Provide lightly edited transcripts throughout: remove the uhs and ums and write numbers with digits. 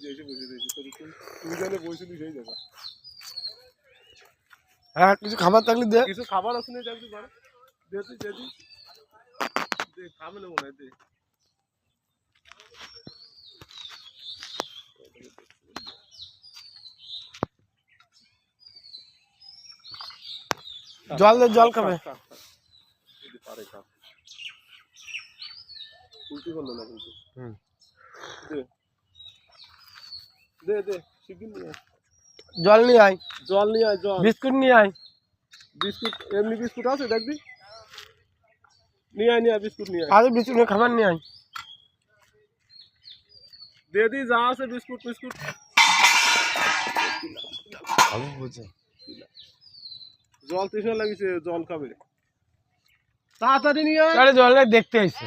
যে এসে বসে রয়েছে তুই জানে বসেছিলি সেই জায়গা। হ্যাঁ কিছু খাবার থাকলে দে। কিছু খাবার আছে না যাবি ঘরে দে তুই দে খাবে না মনে হয় দে। জল দে, জল খাবে। পারে খা উল্টি করলো না কিন্তু। দে দে শিগগির নিয়ে আয়। জল নিয়ে আয়, জল নিয়ে আয়, জল বিস্কুট নিয়ে আয়। বিস্কুট এমনি বিস্কুট আছে দেখবি নিয়ে আয় বিস্কুট নিয়ে আয়। আরে বিস্কুট নিয়ে খাবার নিয়ে আয়। দে দি যা আছে বিস্কুট বিস্কুট জল তৃষ্ণা লাগিছে জল খাবে তাড়াতাড়ি নিয়ে আয়। আরে জল দেখতে আইছে।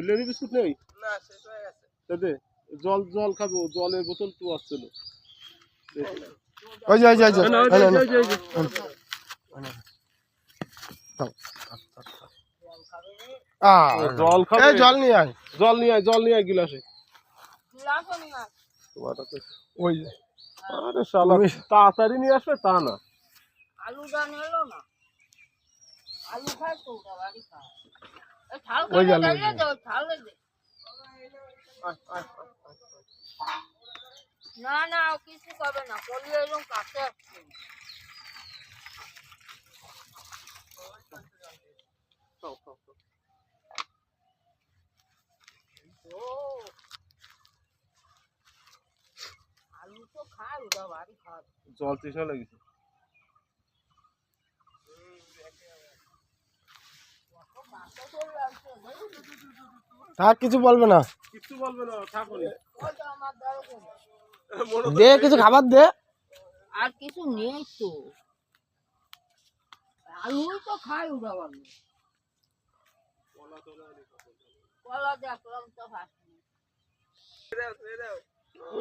লেডি বিস্কুট নেই না শেষ হয়ে গেছে দে জল জল খাবো জলের বোতল তো আসছিল ওই যে জল খাবে জল নিয়ে আয়, জল নিয়ে আয় গিলাসে ওই আরে শালা তাড়াতাড়ি নিয়ে আসবে তা না আলু ডান এলো না আলু খাই তো বাড়ি খা এই ছাল ওই কে আলু দে ছাল দে না না কিছু করবে না পলি এরকম কাছে আসছে আলু তো খাই ওটা বাড়ি খা জল তৃষ্ণা লাগিছে তার কিছু বলবে না, কিছু বলবে না ঠাকুর দে কিছু খাবার দে। আর কিছু নেই তো আলু তো খাই ওটা বাড়ি কলা দেখলাম তো ভাসি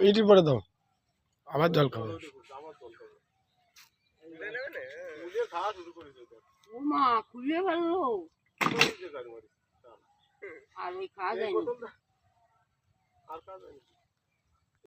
ইটি পরে দাও, আবার জল খাবে। ও মা খুলে ফেললো আর ওই খাওয়া যায়নি আর